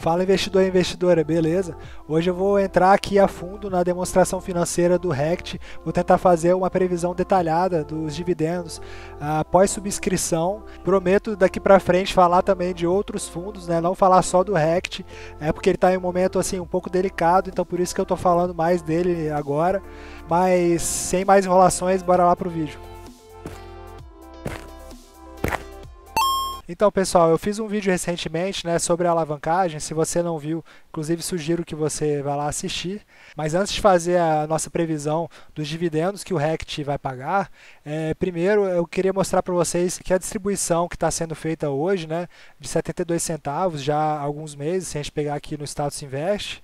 Fala investidor e investidora, beleza? Hoje eu vou entrar aqui a fundo na demonstração financeira do RECT, vou tentar fazer uma previsão detalhada dos dividendos após subscrição. Prometo daqui para frente falar também de outros fundos, né? Não falar só do RECT, porque ele está em um momento assim um pouco delicado, então por isso que eu estou falando mais dele agora. Mas sem mais enrolações, bora lá pro vídeo. Então, pessoal, eu fiz um vídeo recentemente, né, sobre a alavancagem. Se você não viu, inclusive sugiro que você vá lá assistir. Mas antes de fazer a nossa previsão dos dividendos que o RECT vai pagar, primeiro eu queria mostrar para vocês que a distribuição que está sendo feita hoje, né, de 72 centavos, já há alguns meses, se a gente pegar aqui no Status Invest,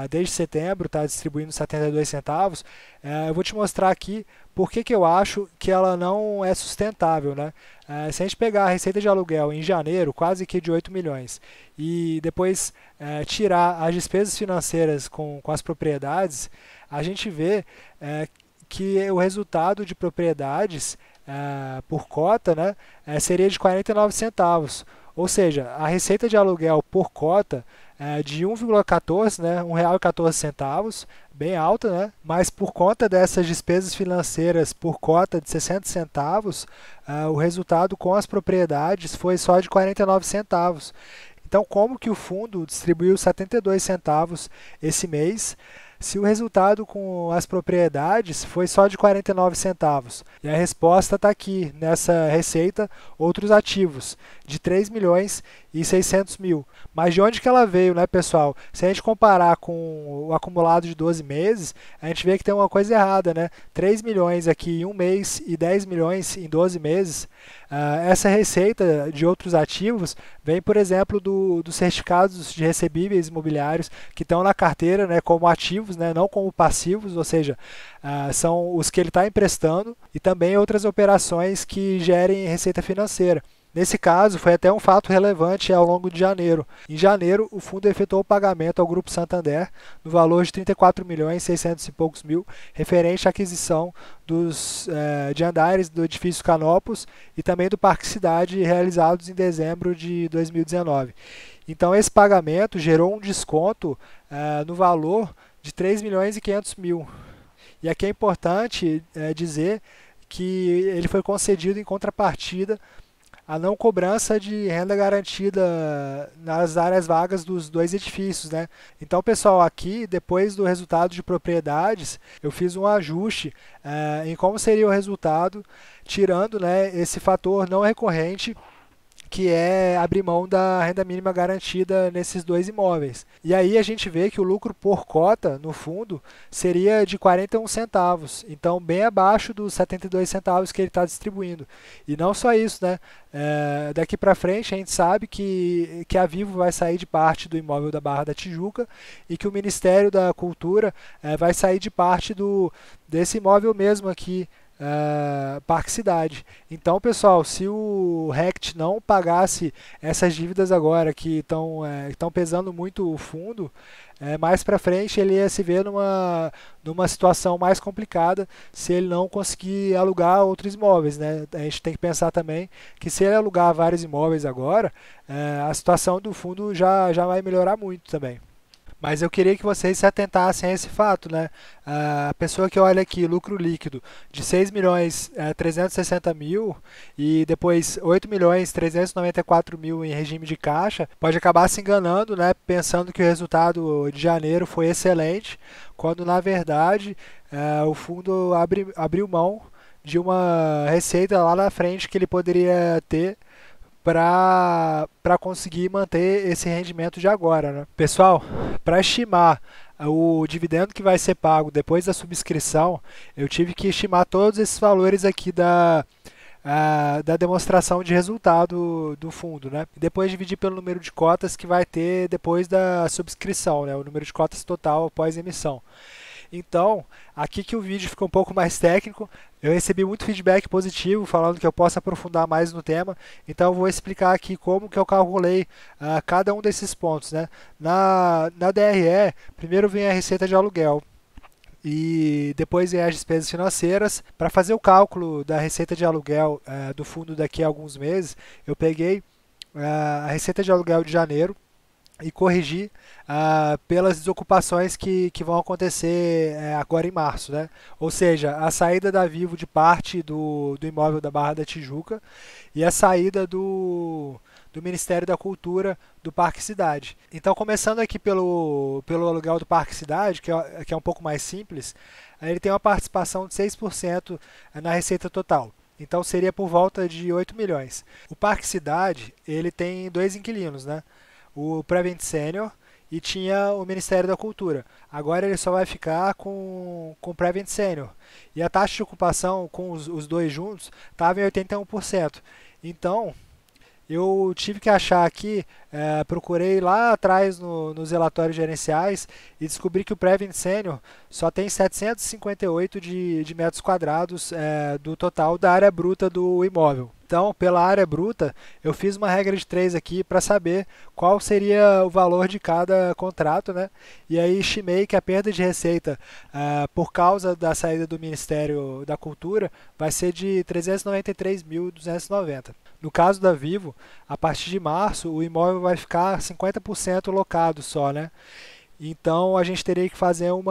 desde setembro está distribuindo 72 centavos. Eu vou te mostrar aqui por que eu acho que ela não é sustentável, né? Se a gente pegar a receita de aluguel em janeiro, quase que de 8 milhões, e depois tirar as despesas financeiras com as propriedades, a gente vê que o resultado de propriedades por cota, né, seria de 49 centavos. Ou seja, a receita de aluguel por cota de 1,14, né, R$ 1,14, bem alta, né? Mas por conta dessas despesas financeiras por cota de 60 centavos, o resultado com as propriedades foi só de 49 centavos. Então, como que o fundo distribuiu 72 centavos esse mês, se o resultado com as propriedades foi só de 49 centavos? E a resposta está aqui, nessa receita, outros ativos, de 3 milhões e 600 mil. Mas de onde que ela veio, né, pessoal? Se a gente comparar com o acumulado de 12 meses, a gente vê que tem uma coisa errada, né? 3 milhões aqui em um mês e 10 milhões em 12 meses. Essa receita de outros ativos vem, por exemplo, dos certificados de recebíveis imobiliários que estão na carteira, né, como ativos, né, não como passivos, ou seja, são os que ele está emprestando, e também outras operações que gerem receita financeira. Nesse caso, foi até um fato relevante ao longo de janeiro. Em janeiro, o fundo efetuou o pagamento ao Grupo Santander no valor de 34 milhões 600 e poucos mil, referente à aquisição de andares do edifício Canopus e também do Parque Cidade, realizados em dezembro de 2019. Então, esse pagamento gerou um desconto no valor de 3 milhões e 500 mil. E aqui é importante dizer que ele foi concedido em contrapartida a não cobrança de renda garantida nas áreas vagas dos dois edifícios, né? Então, pessoal, aqui, depois do resultado de propriedades, eu fiz um ajuste em como seria o resultado, tirando, né, esse fator não recorrente, que é abrir mão da renda mínima garantida nesses dois imóveis. E aí a gente vê que o lucro por cota no fundo seria de 41 centavos, então bem abaixo dos 72 centavos que ele está distribuindo. E não só isso, né? Daqui para frente a gente sabe que a Vivo vai sair de parte do imóvel da Barra da Tijuca e que o Ministério da Cultura vai sair de parte desse imóvel mesmo aqui, Parque Cidade. Então, pessoal, se o RECT não pagasse essas dívidas agora que estão pesando muito o fundo, mais para frente ele ia se ver numa situação mais complicada se ele não conseguir alugar outros imóveis, né? A gente tem que pensar também que se ele alugar vários imóveis agora, a situação do fundo já vai melhorar muito também. Mas eu queria que vocês se atentassem a esse fato, né? A pessoa que olha aqui, lucro líquido de 6 milhões 360 mil e depois 8 milhões 394 mil em regime de caixa, pode acabar se enganando, né? Pensando que o resultado de janeiro foi excelente, quando na verdade o fundo abriu mão de uma receita lá na frente que ele poderia ter para conseguir manter esse rendimento de agora, né? Pessoal, para estimar o dividendo que vai ser pago depois da subscrição, eu tive que estimar todos esses valores aqui da demonstração de resultado do fundo, né? E depois dividir pelo número de cotas que vai ter depois da subscrição, né? O número de cotas total após emissão. Então, aqui que o vídeo ficou um pouco mais técnico, eu recebi muito feedback positivo, falando que eu posso aprofundar mais no tema, então eu vou explicar aqui como que eu calculei cada um desses pontos, né? Na DRE, primeiro vem a receita de aluguel, e depois vem as despesas financeiras. Para fazer o cálculo da receita de aluguel do fundo daqui a alguns meses, eu peguei a receita de aluguel de janeiro, e corrigir pelas desocupações que vão acontecer agora em março, né? Ou seja, a saída da Vivo de parte do imóvel da Barra da Tijuca e a saída do Ministério da Cultura do Parque Cidade. Então, começando aqui pelo aluguel do Parque Cidade, que é um pouco mais simples, ele tem uma participação de 6% na receita total. Então seria por volta de 8 milhões. O Parque Cidade, ele tem dois inquilinos, né? O Prevent Senior e tinha o Ministério da Cultura. Agora ele só vai ficar com o Prevent Senior. E a taxa de ocupação com os dois juntos estava em 81%. Então, eu tive que achar aqui, procurei lá atrás nos relatórios gerenciais e descobri que o Prevent Senior só tem 758 de metros quadrados do total da área bruta do imóvel. Então, pela área bruta, eu fiz uma regra de 3 aqui para saber qual seria o valor de cada contrato, né? E aí estimei que a perda de receita por causa da saída do Ministério da Cultura vai ser de 393.290. No caso da Vivo, a partir de março, o imóvel vai ficar 50% locado só, né? Então a gente teria que fazer um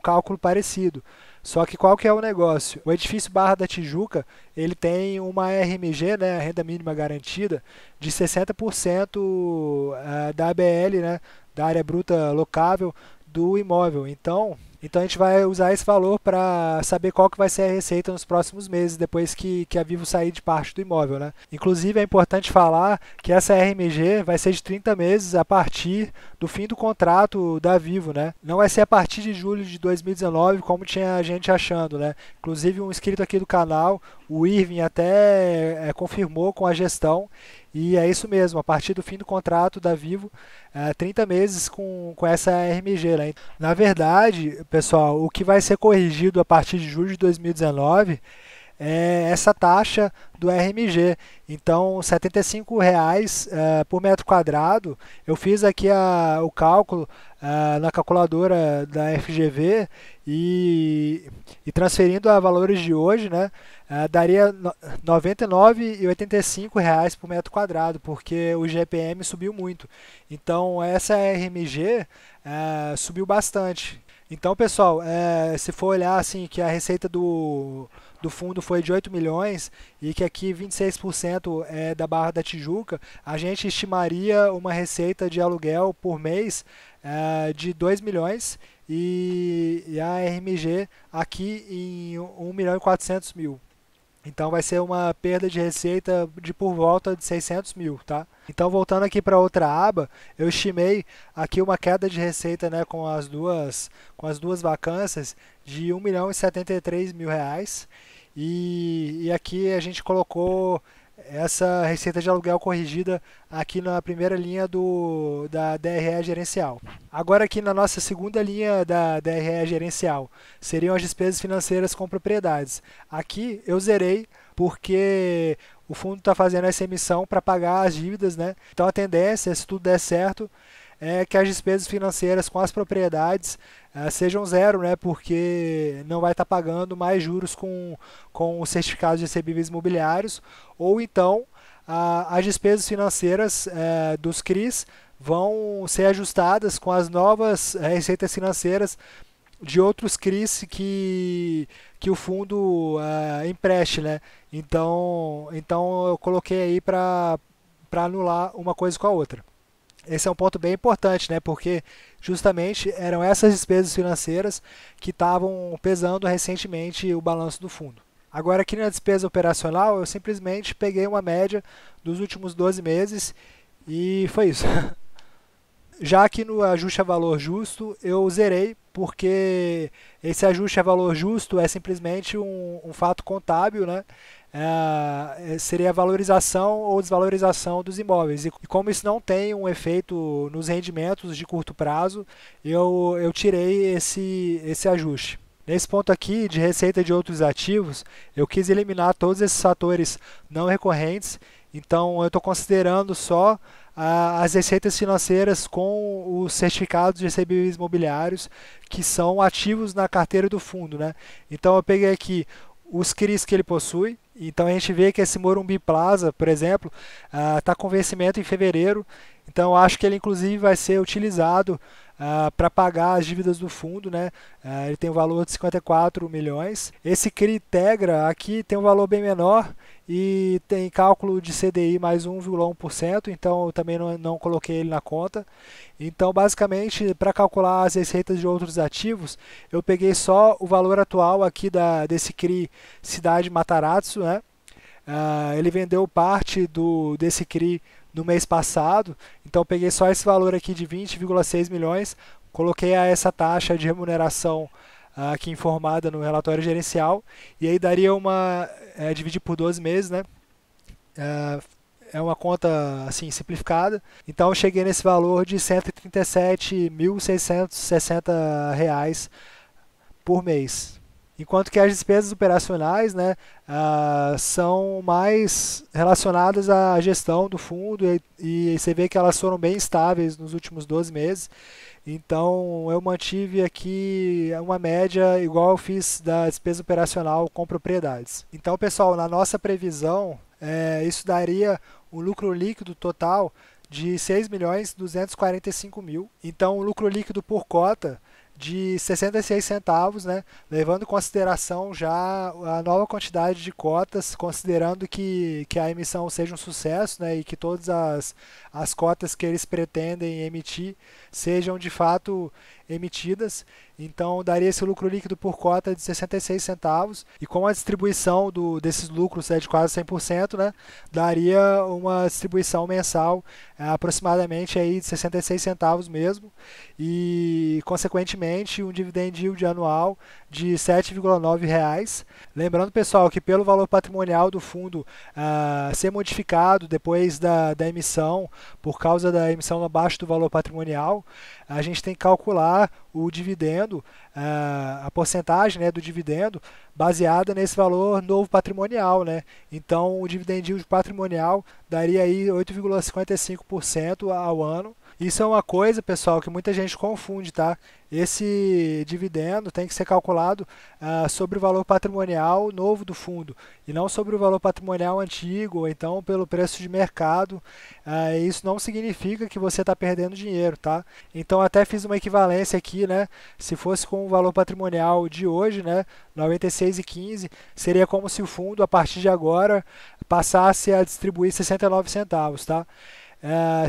cálculo parecido. Só que qual que é o negócio? O edifício Barra da Tijuca, ele tem uma RMG, né, a renda mínima garantida, de 60% da ABL, né, da área bruta locável do imóvel. Então a gente vai usar esse valor para saber qual que vai ser a receita nos próximos meses, depois que a Vivo sair de parte do imóvel, né? Inclusive é importante falar que essa RMG vai ser de 30 meses a partir do fim do contrato da Vivo, né? Não vai ser a partir de julho de 2019, como tinha gente achando, né? Inclusive um inscrito aqui do canal, o Irving, até confirmou com a gestão. E é isso mesmo, a partir do fim do contrato da Vivo, 30 meses com essa RMG, né? Na verdade, pessoal, o que vai ser corrigido a partir de julho de 2019 é essa taxa do RMG. Então, R$ 75,00 por metro quadrado. Eu fiz aqui o cálculo na calculadora da FGV e transferindo a valores de hoje, né, daria R$ 99,85 por metro quadrado, porque o GPM subiu muito. Então, essa RMG subiu bastante. Então, pessoal, se for olhar assim que a receita do fundo foi de 8 milhões e que aqui 26% é da Barra da Tijuca, a gente estimaria uma receita de aluguel por mês de 2 milhões e a RMG aqui em 1.400.000. Então vai ser uma perda de receita de por volta de 600 mil, tá? Então voltando aqui para outra aba, eu estimei aqui uma queda de receita, né, com as duas vacâncias de R$ 1.073.000. E aqui a gente colocou essa receita de aluguel corrigida aqui na primeira linha da DRE gerencial. Agora aqui na nossa segunda linha da DRE gerencial, seriam as despesas financeiras com propriedades. Aqui eu zerei porque o fundo está fazendo essa emissão para pagar as dívidas, né? Então a tendência, se tudo der certo, é que as despesas financeiras com as propriedades sejam zero, né? Porque não vai estar pagando mais juros com os certificados de recebíveis imobiliários, ou então as despesas financeiras dos CRIs vão ser ajustadas com as novas receitas financeiras de outros CRIs que o fundo empreste, né? Então eu coloquei aí para anular uma coisa com a outra. Esse é um ponto bem importante, né? Porque justamente eram essas despesas financeiras que estavam pesando recentemente o balanço do fundo. Agora aqui na despesa operacional eu simplesmente peguei uma média dos últimos 12 meses e foi isso. Já aqui no ajuste a valor justo eu zerei, porque esse ajuste a valor justo é simplesmente um fato contábil, né? Seria a valorização ou desvalorização dos imóveis. E como isso não tem um efeito nos rendimentos de curto prazo, eu tirei esse ajuste. Nesse ponto aqui de receita de outros ativos, eu quis eliminar todos esses fatores não recorrentes, então eu estou considerando só as receitas financeiras com os certificados de recebíveis imobiliários que são ativos na carteira do fundo, né? Então eu peguei aqui os CRIs que ele possui, Então a gente vê que esse Morumbi Plaza, por exemplo, está com vencimento em fevereiro. Então eu acho que ele inclusive vai ser utilizado para pagar as dívidas do fundo, né? Ele tem um valor de 54 milhões. Esse CRI Tegra aqui tem um valor bem menor e tem cálculo de CDI mais 1,1%, então eu também não coloquei ele na conta. Então, basicamente, para calcular as receitas de outros ativos, eu peguei só o valor atual aqui desse CRI Cidade Matarazzo, né? Ele vendeu parte desse CRI no mês passado, então eu peguei só esse valor aqui de 20,6 milhões, coloquei essa taxa de remuneração aqui informada no relatório gerencial, e aí daria dividir por 12 meses, né? É uma conta assim simplificada. Então eu cheguei nesse valor de R$ 137.660 por mês. Enquanto que as despesas operacionais, né, são mais relacionadas à gestão do fundo e você vê que elas foram bem estáveis nos últimos 12 meses. Então eu mantive aqui uma média igual eu fiz da despesa operacional com propriedades. Então, pessoal, na nossa previsão, isso daria um lucro líquido total de 6.245.000. Então, o lucro líquido por cota de 66 centavos, né? Levando em consideração já a nova quantidade de cotas, considerando que a emissão seja um sucesso, né? E que todas as cotas que eles pretendem emitir sejam de fato emitidas. Então daria esse lucro líquido por cota de 66 centavos e com a distribuição desses lucros de quase 100%, né, daria uma distribuição mensal aproximadamente aí de 66 centavos mesmo e consequentemente um dividend yield anual de R$ 7,9. Lembrando, pessoal, que pelo valor patrimonial do fundo ser modificado depois da emissão, por causa da emissão abaixo do valor patrimonial, a gente tem que calcular o dividendo, a porcentagem, né, do dividendo baseada nesse valor novo patrimonial, né? Então o dividend yield patrimonial daria aí 8,55% ao ano. Isso é uma coisa, pessoal, que muita gente confunde, tá? Esse dividendo tem que ser calculado sobre o valor patrimonial novo do fundo e não sobre o valor patrimonial antigo ou então pelo preço de mercado. Isso não significa que você está perdendo dinheiro, tá? Então até fiz uma equivalência aqui, né? Se fosse com o valor patrimonial de hoje, né, 96,15, seria como se o fundo a partir de agora passasse a distribuir 69 centavos, tá?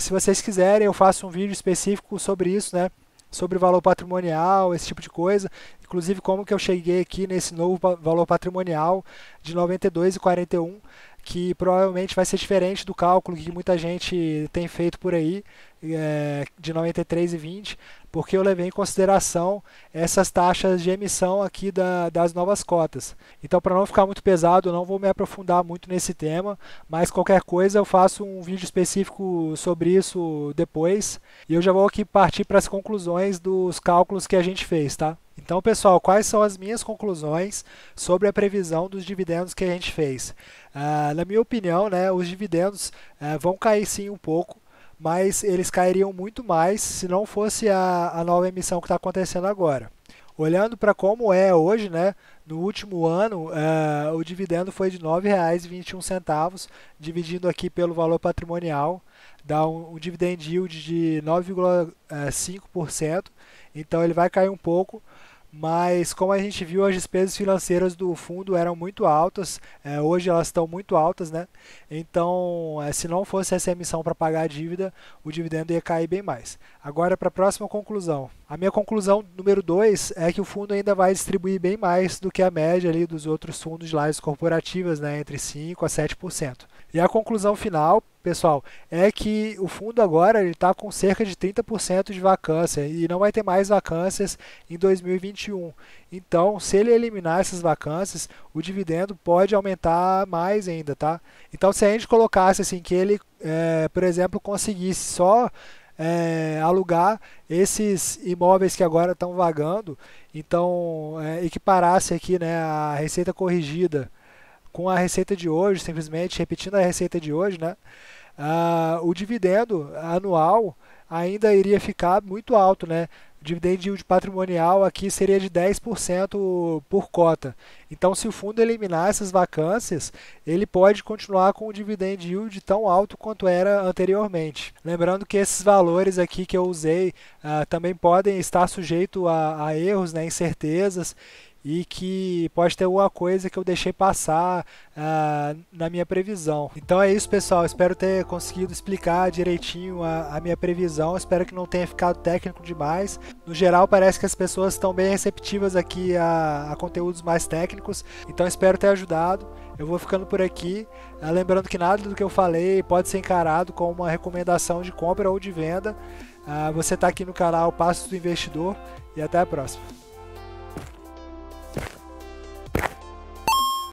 Se vocês quiserem, eu faço um vídeo específico sobre isso, né? Sobre valor patrimonial, esse tipo de coisa. Inclusive, como que eu cheguei aqui nesse novo valor patrimonial de 92,41, que provavelmente vai ser diferente do cálculo que muita gente tem feito por aí, de 93,20, porque eu levei em consideração essas taxas de emissão aqui das novas cotas. Então, para não ficar muito pesado, eu não vou me aprofundar muito nesse tema, mas qualquer coisa eu faço um vídeo específico sobre isso depois, e eu já vou aqui partir para as conclusões dos cálculos que a gente fez, tá? Então, pessoal, quais são as minhas conclusões sobre a previsão dos dividendos que a gente fez? Na minha opinião, né, os dividendos vão cair sim um pouco, mas eles cairiam muito mais se não fosse a nova emissão que está acontecendo agora. Olhando para como é hoje, né, no último ano, o dividendo foi de R$ 9,21, dividindo aqui pelo valor patrimonial, dá um dividend yield de 9,5%, então ele vai cair um pouco, mas como a gente viu, as despesas financeiras do fundo eram muito altas, hoje elas estão muito altas, né? Então, se não fosse essa emissão para pagar a dívida, o dividendo ia cair bem mais. Agora, para a próxima conclusão. A minha conclusão número 2 é que o fundo ainda vai distribuir bem mais do que a média ali dos outros fundos de lajes corporativas, né? Entre 5% a 7%. E a conclusão final, pessoal, é que o fundo agora está com cerca de 30% de vacância e não vai ter mais vacâncias em 2021. Então, se ele eliminar essas vacâncias, o dividendo pode aumentar mais ainda, tá? Então, se a gente colocasse assim que ele, por exemplo, conseguisse só alugar esses imóveis que agora estão vagando, então equiparasse aqui, né, a receita corrigida com a receita de hoje, simplesmente repetindo a receita de hoje, né, o dividendo anual ainda iria ficar muito alto, né, dividend yield patrimonial aqui seria de 10% por cota. Então, se o fundo eliminar essas vacâncias, ele pode continuar com o dividend yield tão alto quanto era anteriormente. Lembrando que esses valores aqui que eu usei também podem estar sujeitos a erros, né, incertezas, e que pode ter alguma coisa que eu deixei passar na minha previsão. Então é isso, pessoal. Espero ter conseguido explicar direitinho a minha previsão. Espero que não tenha ficado técnico demais. No geral, parece que as pessoas estão bem receptivas aqui a conteúdos mais técnicos. Então espero ter ajudado. Eu vou ficando por aqui. Lembrando que nada do que eu falei pode ser encarado como uma recomendação de compra ou de venda. Você está aqui no canal Passos do Investidor e até a próxima.